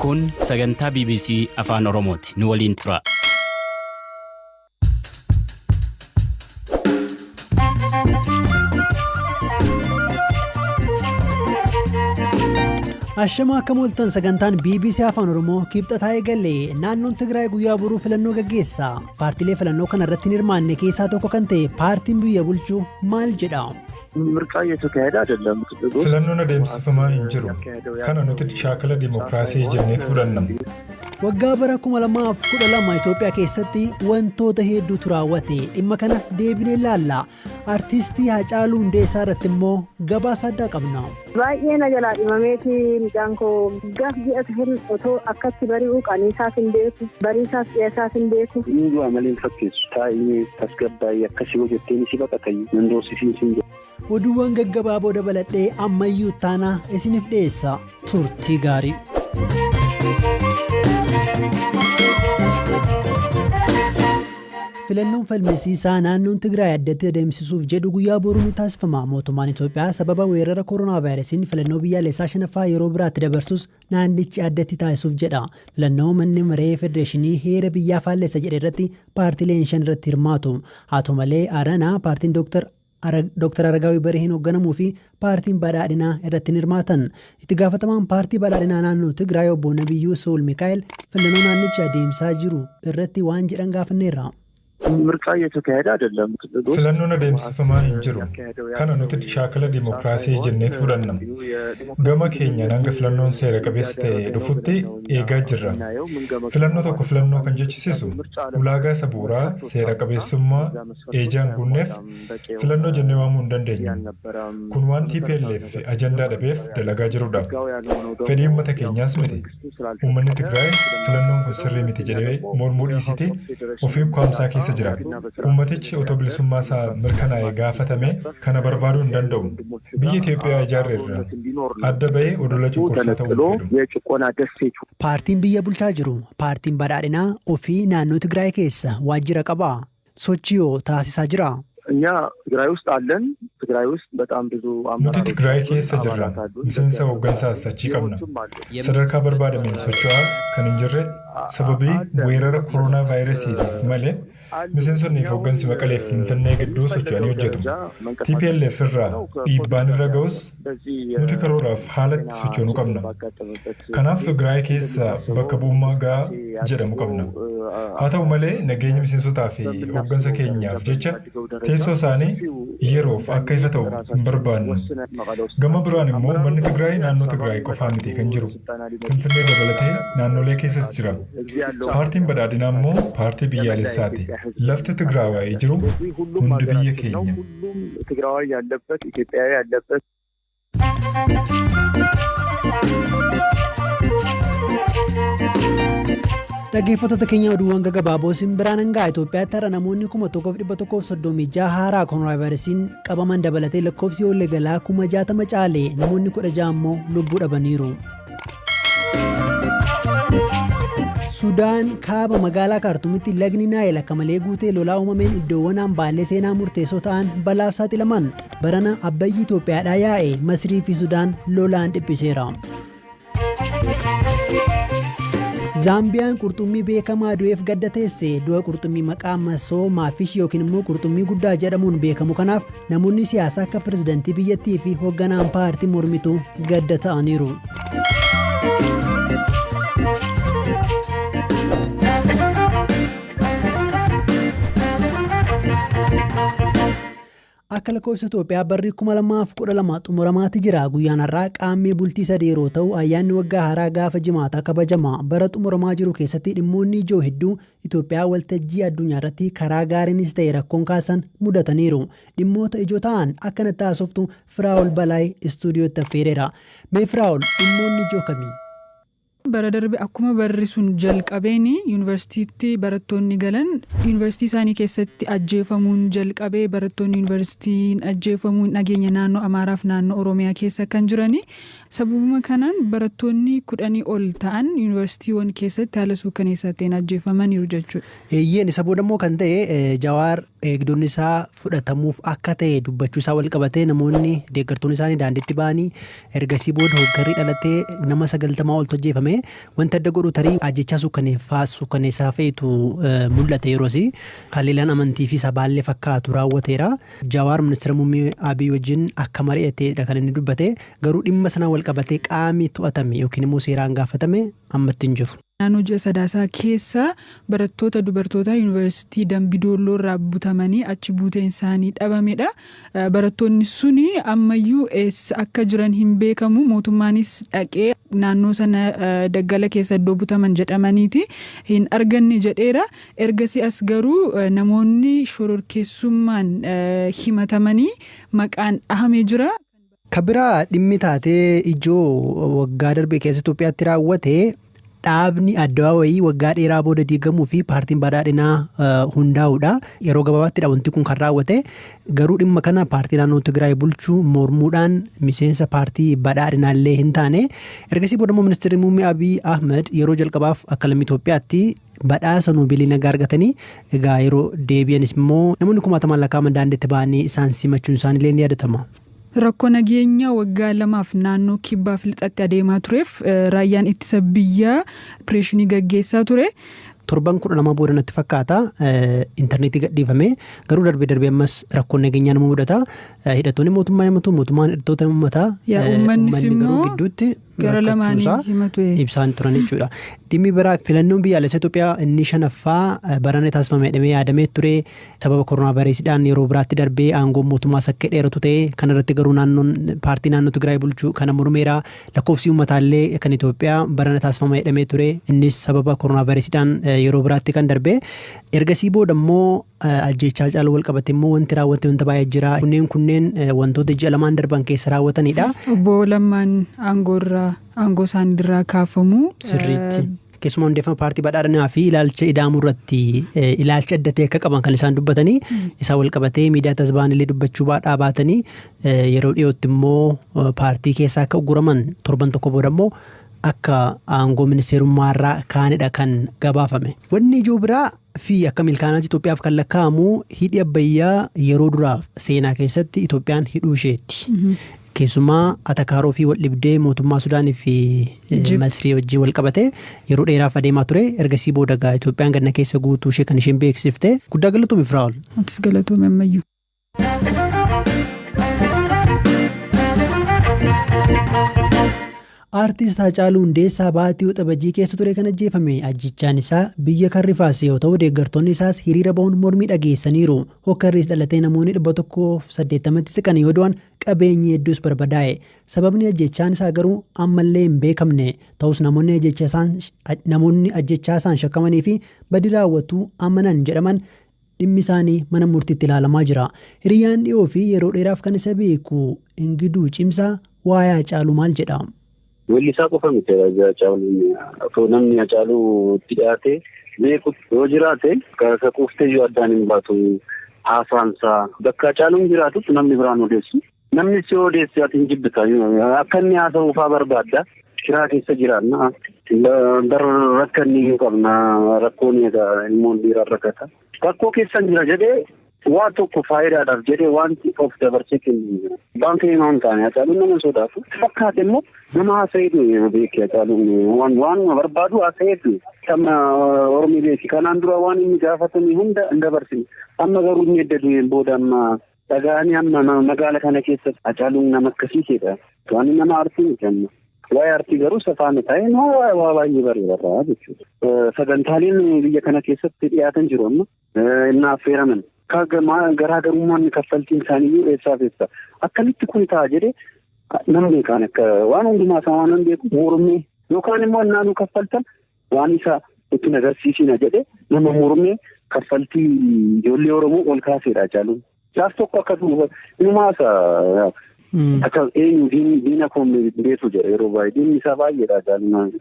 Kun sagantaa BBC Afaan Oromooti. Nu waliin tura. Ashama akka mooltan sagantaan BBC Afaan Oromoo kibxataa eegalee naannoon Tigraay guyyaa boruu filannoo gaggeessa. Paartiilee filannoo kana irratti hirmaanne keessaa tokko kan ta'e paartiin biyya bulchuu maal jedha? Mirqaa የተካሄደ አይደለም filannoon adeemsifamaa hin jiru kana nuti shaakala dimokiraasii jennee fudhanna. Waggaa bara 2012 Itoophiyaa keessatti wantoota hedduutu raawwate. Dhimma kana deebinee ilaalla. Artistii Haacaaluu Hundeessaa irratti immoo gabaasa addaa qabna. Baay'ee na jalaa dhimameeti midhaan koo gaaf ji'atu hin otoo akkatti bari'uu qaniisaas hin beeku bariisaas dhiyeessaas hin beeku. Inni amaliin fakkeessu taa'ee tasgabbaa'ee akkasii hojjetteen si baqatayyuu nandoosisiin jedhu. Oduuwwan gaggabaaboo dabaladhee ammayyuu taanaa isiniif dhiyeessa. Turtii gaarii. Filannoon falmisiisaa naannoon Tigraay addatti adeemsisuuf jedhu guyyaa boruu ni taasifama. Mootummaan Itoophiyaa sababa weerara koronaa vaayirasiin filannoo biyyaalessaa shanaffaa yeroo biraatti dabarsuus naannichi addatti taasisuuf jedha. Filannoo manni maree federeeshinii heera biyyaa faallessa jedhe irratti paartiileen 5 irratti hirmaatu. Haa ta'u malee Aranaa paartiin Dr. Aragaawii Bariheen hoogganamuu fi paartiin badhaadhinaa irratti hirmaatan. Itti gaafatamaan paartii badhaadhinaa naannoo Tigraay obbo Nabiyyuu Suul Mikaa'el filannoo naannichi adeemsaa jiru irratti waan jedhan gaafanneerra. Mirqaa የተካሄደ አይደለም filannoon adeemsifamaa hin jiru kana nuti shaakala dimokiraasii jennee fudhanna. Gama keenyaan hanga filannoon seera qabeessa ta'e dhufutti eegaa jirra. Filannoo tokko filannoo kan jechisiisu ulaagaa sabuuraa seera qabeessummaa eejaan guunneef filannoo jennee waamuu hin dandeenyu. Kun waan TPLF ajandaa dhabeef dalagaa jirudha. Fedhii uummata keenyaas miti. Uummanni Tigraay filannoon kun sirrii miti jedhee mormuu dhiisiti ofii ukkaamsaa keessa jira. Uummatichi otoo bilisummaa isaa mirkanaa'ee gaafatame kana barbaaduu hin danda'u. Biyya Itoophiyaa ijaarreerra adda bahee odola cunqursaa ta'uu fedhu. Paartiin biyya bulchaa jiru paartiin badhaadhinaa ofii naannoo Tigraay keessa waajjira qaba. Sochii taasisaa jira. እኛ ትግራይ ውስጥ አለን ትግራይ ውስጥ በጣም ብዙ nuti Tigraay keessa jirra. Miseensa hooggansaas achii qabna. Sadarkaa barbaadameen socho'aa kan hin jirre sababii weerara koronaa vaayirasiitiif malee miseensonni fi hooggansi Maqaleef Finfinnee gidduu socho'anii hojjetu. TPLF irraa dhiibbaan irra ga'us nuti karooraaf haalatti sochoonuu qabna. Kanaaf Tigraay keessa bakka bu'ummaa gahaa jedhamu qabna. Haa ta'u malee nageenya miseensotaa fi hooggansa keenyaaf jecha teessoo isaanii yeroof akka ifa ta'u hin barbaannu. Gama biraan immoo uummanni Tigraay naannoo Tigraay qofaa miti kan jiru. Finfinnee dabalatee naannolee keessas jira. Paartiin badhaadhinaa immoo paartii biyyaalessaati. Lafti Tigraay jiru hundi biyya keenya. ትግራዋይ ያለበት ኢትዮጵያዊ ያለበት Dhaggeeffattoota keenya oduuwwan gaggabaaboo simbiraan hangaa Itoophiyaatti har'a namoonni 1136 haaraa koronaa vaayirasiin qabaman dabalatee lakkoofsi waliigalaa 60,000 caale namoonni 16 immoo lubbuu dhabaniiru. Sudaan kaaba magaalaa Kaartumitti lagni Naayil akka malee guutee lolaa uumameen iddoowwan hambaalee seenaa murteessoo ta'an balaaf saaxilaman. Barana abbayyi Itoophiyaadhaa yaa'e Masrii fi Sudaan lolaan dhiphiseera. Zaambiyaan qurxummii beekamaa du'eef gadda teesse. Du'a qurxummii maqaa masoo maafish yookiin immoo qurxummii guddaa jedhamuun beekamu kanaaf namoonni siyaasaa akka pirezidantii biyyattii fi hoogganaan paartii mormituu gadda ta'aniiru. Akka lakkoofsa Itoophiyaa barri 2012 xumuramaatti jira. Guyyaan har'aa qaammee bultii 3 yeroo ta'u ayyaanni waggaa haaraa gaafa jimaataa kabajama. Bara xumuramaa jiru keessatti dhimmoonni ijoo hedduu Itoophiyaa waltajjii addunyaa irratti karaa gaariinis ta'e rakkoon kaasan mudataniiru. Dhimmoota ijoo ta'an akkanatti haasoftu Firaa'ol Balaay istuudiyootti affeereera. Mee Firaa'ol dhimmoonni ijoo kamii? bara darbe akkuma barri sun jalqabeeni yuunivarsiitiitti barattoonni galan yuunivarsiitii isaanii keessatti ajjeefamuun jalqabee barattoonni yuunivarsiitiin ajjeefamuun nageenya naannoo Amaaraaf naannoo Oromiyaa keessa kan jirani sababuma kanaan barattoonni 10 ol ta'an yuunivarsiitiiwwan keessatti haala suukkaneessaatiin ajjeefamaniiru jechuudha. Eeyyeen isa boodammoo kan ta'e Jawaar eegdonni isaa fudhatamuuf akka ta'e dubbachuu isaa wal qabatee namoonni deeggartoonni isaanii daandiitti ba'anii ergasii booda hoggarrii dhalatee nama 90 ol ajjeefame wanta adda godhu tarii ajjechaa suukkaneessaa feetu mul'ate yeroosii haliilaan amantii fi sabaallee fakkaatu raawwateera. Jawaar ministeera muummee Abiy wajjin akka mari'ateedha kan inni dubbate garuu dhimma sanaan wal qabatee qaamni to'atame yookiin immoo seeraan gaafatame ammatti hin jiru. Naannoo ji'a sadaasaa keessa barattoota dubartoota yuunivarsiitii Dambidolloo irraa butamanii achi buuteen isaanii dhabamedha. Barattoonni suni ammayyuu eessa akka jiran hin beekamu. Mootummaanis dhaqee naannoo sana daggala keessa iddoo butaman jedhamaniiti hin arganne jedheera. Ergasii as garuu namoonni shororkeessummaan himatamanii maqaan dhahamee jira. Kabiraa dhimmi taatee ijoo waggaa darbee keessa Itoophiyaatti raawwate dhaabni adda wayii waggaa dheeraa booda diigamuu fi paartiin badhaadhinaa hundaa'uudha. Yeroo gabaabaatti wanti kun kan raawwate garuu dhimma kana paartii naannoo Tigraay bulchuu mormuudhaan miseensa paartii badhaadhinaallee hin taane ergasii booda immoo ministeerri muummee Abiy Ahmed yeroo jalqabaaf akka lammii Itoophiyaatti badhaasa Noobeelii nagaa argatanii egaa yeroo deebi'anis immoo namoonni 10,000 lakkaa'aman daandiitti ba'anii isaan simachuun isaaniillee ni yaadatama. Rakkoo nageenya waggaa 2 naannoo kibbaaf lixatti adeemaa tureef raayyaan ittisa biyyaa opereeshinii gaggeessaa ture. Torban 12 booda natti fakkaata intarneetii gadhiifame garuu darbee ammas rakkoon nageenyaa nama mudata. Hidhattoonni mootummaa himatu mootummaan hidhattoota uummataa uummannis immoo gidduutti gara lamaanii himatu ibsaan turan jechuudha. Dhimmi biraa filannoon biyyaalessaa Itoophiyaa inni 5ffaa barana taasifame jedhamee yaadamee ture sababa koronaa vaayirasiidhaan yeroo biraatti darbee aangoo mootummaa sakkee dheeratu ta'e kanarratti garuu paartii naannoo Tigraay bulchuu kana mormeera lakkoofsi uummataallee kan Itoophiyaa barana taasifame jedhamee ture innis sababa koronaa vaayirasiidhaan yeroo biraatti kan darbee ergasii booda immoo ajjechaa caaluu wal qabate immoo wanti raawwate wanta baay'ee jira. Kunneen wantoota ji'a lamaan darban keessa raawwatanidha. Obbo Lammaan aangoo isaaniirraa kaafamu. Sirriitti. Keessumaa hundeeffama paartii badhaadhinaa fi ilaalcha ida'amuu irratti ilaalcha adda ta'e akka qaban kan isaan dubbatanii isaa wal qabatee miidiyaa tasbaanillee dubbachuu baatanii yeroo dhiyootti immoo paartii keessaa akka ugguraman torban tokko booda immoo akka aangoo ministeerummaarraa kaanidha kan gabaafame. Wanni ijoo biraa fi akka milkaanaatti Itoophiyaaf kan lakkaa'amu hidhi Abbayyaa yeroo duraaf seenaa keessatti Itoophiyaan hidhuu isheetti. Keessumaa Atakaaroo fi waldhibdee mootummaa Sudaanii fi Masrii wajjin wal qabate yeroo dheeraaf adeemaa ture. Ergasii booda Itoophiyaan ganna keessa guutuu ishee kan isheen beeksifte. Guddaa galatoomii Firaa'ol. Atis galatoomii ammayyuu. Aartist Haacaaluu Hundeessaa baatii waxabajii keessa ture kan ajjeefame ajjechaan isaa biyya kan rifaase yoo ta'u deeggartoonni isaas hiriira ba'uun mormii dhageessaniiru. Hokkarriis dhalatee namoonni 180 siqan yoo du'an qabeenyi hedduus barbadaa'e. Sababni ajjechaan isaa garuu ammallee hin beekamne ta'us namoonni ajjechaa isaan shakkamanii fi badii raawwatu amanan jedhaman dhimmi isaanii mana murtiitti ilaalamaa jira. Hiriyyaan dhiyoo fi yeroo dheeraaf kan isa beeku Ingiduu Cimsaa waa'ee Haacaaluu maal jedha? Weellisaa qofa miti Haacaaluu namni Haacaaluu itti dhiyaate beeku yoo jiraate akka quuftee yoo addaan hin baatu haasaansaa bakka Haacaaluun jiraatutti namni biraan odeessu. Namni si odeessu ati hin jibbita akka inni haasa'uu fa'aa barbaadda. Kiraa keessa jiraanna rakkanni hin qabna rakkoon ilmoon dhiiraa rakkata. Rakkoo keessan jira jedhee waan tokko faayidaadhaaf jedhee wanti of dabarsee kennu baankii himaa hin taane Haacaaluun nama sodaatu. Fakkaate immoo nama haasa'eetu beekee Haacaaluun waanuma barbaadu haasa'eetu amma Oromii beeki. Kanaan dura waan inni gaafatame hunda hin dabarsine. Amma garuu inni edda du'een booda amma dhaga'anii amma magaala kana keessatti Haacaaluun nama akkasiisedha. Waan nama aartii miti amma. Waa'ee aartii garuu safaana ta'een waa baay'ee bareedaa jechuudha. Sagantaaleen biyya kana keessatti dhiyaatan jiru amma inni affeeraman. Garaagarummaan kaffaltiin isaanii eessaaf eessa. Akkamitti kun ta'a jedhee namni kaan akka waan hundumaa isaa waan beeku mormee yookaan immoo naannoo kaffaltan waan isa itti agarsiisina jedhee nama mormee kaffaltii ijoollee Oromoo ol kaaseedha Haacaaluun. Gaaf tokko akka dhumaasa akka eenyu diina koomee beetu jedha yeroo baay'ee diinni isaa baay'eedha Haacaaluun.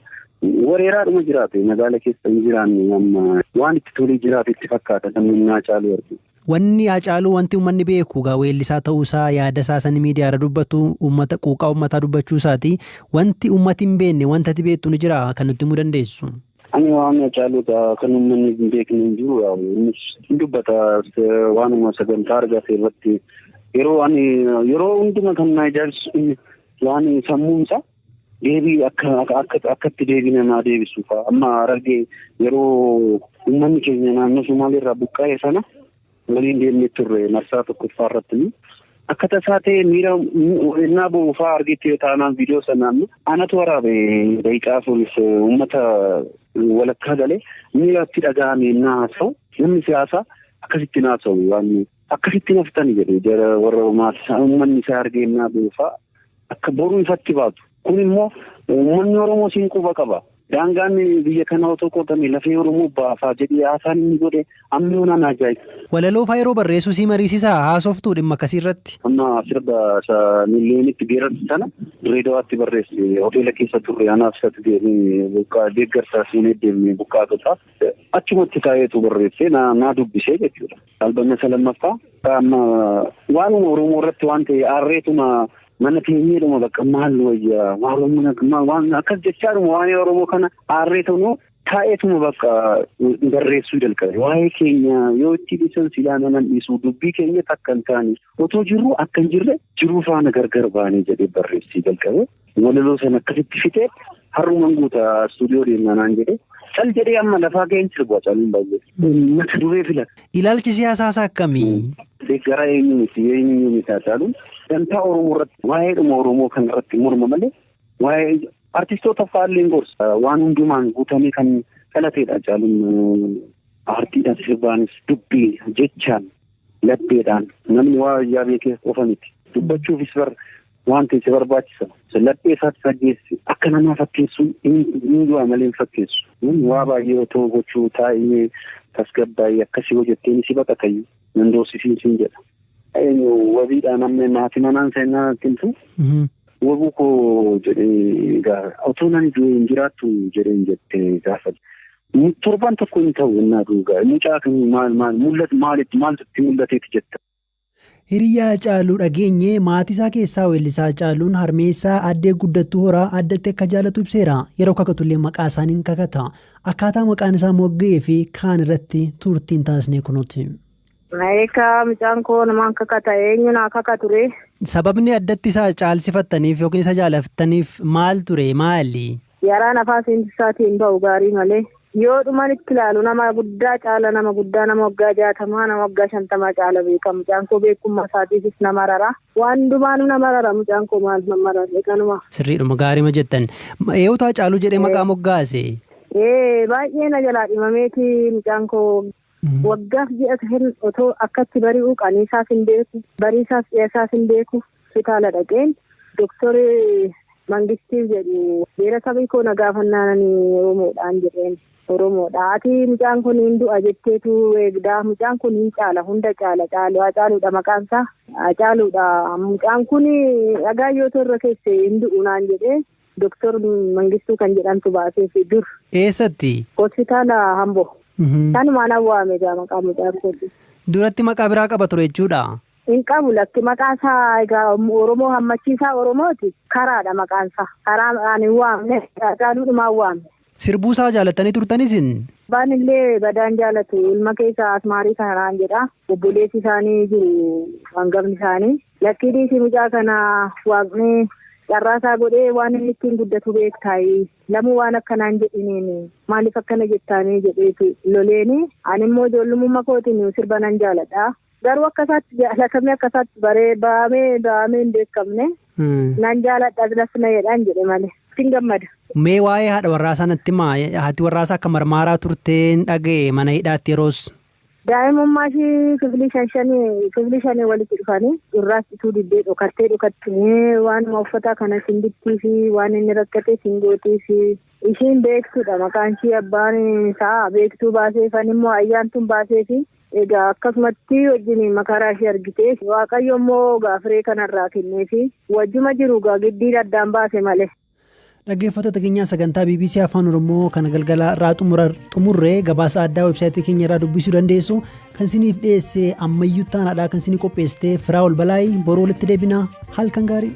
Wareeraadhuma jiraate magaala keessa hin jiraanne amma waan itti tolee jiraate itti fakkaata namni Haacaaluu arginu. Wanni Haacaaluu wanti uummanni beeku weellisaa ta'uusaa yaada isaa sanii miidiyaarra dubbatu quuqaa uummataa dubbachuu isaati. Wanti uummati hin beekne wanta ati beektu ni jira kan nutti himuu dandeessu. Ani waan Haacaaluudha kan uummanni hin beekne hin jiru hin dubbata waanuma sagantaa argate irratti yeroo hundumaa kan na ijaarsu waan sammuunsa deebii akkatti deebii namaa deebisuu fa'a. Amma argee yeroo uummanni keenya naannoo Somaaliirraa buqqa'e sana waliin deemnee turre marsaa tokkoffaa irratti akka tasaa ta'e miira innaa bu'uufaa argetti taanaan viidiyoo sanaan anatu waraabe daqiiqaa afuris uummata walakkaa galee miira itti dhaga'ame innaa haasa'u namni siyaasaa akkasitti haasa'u waan akkasitti naftan jedhe jara warra uummanni isaa argee innaa bu'uufaa akka boruu ifatti baatu. Kun immoo uummanni Oromoo siin quba qaba. Daangaan biyya kana otoo qotamee lafee Oromoo baafaa jedhee haasaan inni godhe amma yoonaan ajaa'iba. Walaloo fa'aa yeroo barreessuu si mariisisaa haasoftuu dhimma akkasii irratti? Amma sirba miliyoonitti geerarti sana Dirreedawaatti barreesse hoteela keessa turre anaaf isatti deemee deeggarsaa siinee deemee buqqaatotaaf achumatti taa'eetu barreesse naa dubbisee jechuudha. Albamni isa lammaffaa amma waanuma Oromoo irratti waan ta'e aarreetuma mana teenyeedhuma bakka maal wayyaa waan akkas jechaadhuma waan Oromoo kana aarreetuma taa'eetuma bakka barreessuu jalqabe. Waa'ee keenya yoo itti dhiisan silaa nama dhiisuu dubbii keenya takka hin taane otoo jirru akka hin jirre jiruu faana gargar baanee jedhee barreessii jalqabe. Walaloo sana akkasitti fitee harruman guuta istuudiyoo deemnaan jedhee cal jedhee amma lafaa ga'een sirba caluun baay'ee mata duree filata. Ilaalchi siyaasaa akkamii? Deeggaraa eenyu miti haasa'uun dantaa Oromoo irratti waa'eedhuma Oromoo kana irratti morma malee waa'ee artistoota faalleen gorsa waan hundumaan guutamee kan dhalateedha caaluun aartiidhaan sirbaanis dubbii jechaan labbeedhaan namni waa yaa beekee qofa miti dubbachuufis waan ta'e si barbaachisa laphee isaatti fageessi akka namaa fakkeessuun inni du'a malee hin fakkeessu waa baay'ee otoo gochuu taa'ee tasgabbaa'ee akkasii hojjettee si baqatayyuu nandoosisiin jedha. Wabiidhaan amma maatii manaan seenaa timtu wabuu koo jedhee otoo nani du'e hin jiraattu jedheen jettee gaafate. Torban tokko hin ta'u innaa dhugaa mucaa kan maaltu itti mul'ateeti jetta. Hiriyaa Haacaaluu dhageenye maatii isaa keessaa weellisaa Haacaaluun harmeessaa addee guddattuu horaa addatti akka jaalatu ibseera. Yeroo kakatullee maqaa isaaniin kakata. Akkaataa maqaan isaa mogga'ee fi kaan irratti turtiin taasisnee kunuuti. Eekaa mucaan koo namaan kakata eenyu naa kakature. Sababni addatti isaa caalsifattaniif yookiin isa jaalattaniif maal ture maali? Yaraan afaan isaatiin ba'u gaarii malee. Yoo dhuman itti ilaalu nama guddaa caala nama guddaa nama waggaa 60 nama waggaa 50 caala beeka mucaan koo beekummaa isaatiifis nama rara waan hundumaanuu nama rara mucaan koo maal namara eeganuma. Sirriidhuma gaariima jettan eeyyuutu Haacaaluu jedhee maqaa moggaase. Baay'ee na jalaa dhimameeti mucaan koo waggaaf ji'a hin otoo akkatti bari'uu qaniisaas hin beeku bariisaas dhiyeessaas hin beeku hospitaala dhaqeen dooktoree mangistiif jedhu beerasabii koo na gaafannaan Oromoodhaan jedheen. Oromoodha. Ati mucaan kun hin du'a jetteetu eegdaa. Mucaan kun hin caala hunda caala Haacaaluudha maqaan isaa. Haacaaluudha. Mucaan kun dhagaa yoo torra keessa hin du'u naan jedhee Dooktor Mangistuu kan jedhamtu baaseef dur. Eessatti? Hospitaala Hamboo. Sanumaan awwaame gaa maqaa mucaan kun. Duratti maqaa biraa qaba ture jechuudha? Hin qabu lakki maqaa isaa egaa Oromoo hammachiisaa Oromooti. Karaadha maqaan isaa. Karaa ani waamne Haacaaluudhumaan waamne. Sirbuu isaa jaalattanii turtanisin? Abbaan illee badaan jaalatu ilma keessa Asmaarii kanaan jedha. Obboleessi isaanii jiru hangafni isaanii. Lakkii dhiisii mucaa kana waaqni carraasaa godhee waan inni ittiin guddatu beektaayi. Lamuu waan akkanaan jedhiniin maaliif akkana jettaanii jedheetu loleeni. Ani immoo ijoollummaa kootiin sirba nan jaaladha. Garuu akkasaatti jaalatamee akkasaatti baree baamee hin beekamne. Nan jaaladha lasna jedhaan jedhe malee. Ittiin gammada. Mee waa'ee haadha warraasaa natti himaa haati warraasaa akka marmaaraa turteen dhaga'e mana hidhaatti yeroos. Daa'imummaa ishii kifilii 5 walitti dhufanii irraasituu diddee dhokattee waanuma uffataa kanas hin bittii fi waan inni rakkate hin gootii fi ishiin beektuudha maqaan ishii abbaan isaa beektuu baaseefan immoo ayyaantuun baaseefi egaa akkasumatti wajjin makaraa ishee argitee waaqayyo immoo gaafiree kanarraa kenneefi wajjuma jiru giddiin addaan baase malee. Dhaggeeffattoota keenyaa sagantaa BBC Afaan Oromoo kan galgala irraa xumurree gabaasa addaa websaayitii keenya irraa dubbisuu dandeessu kan isiniif dhiyeesse ammayyuu taanaadhaa kan isinii qopheessite Firaa'ol Balaayii boroo walitti deebinaa halkan gaarii.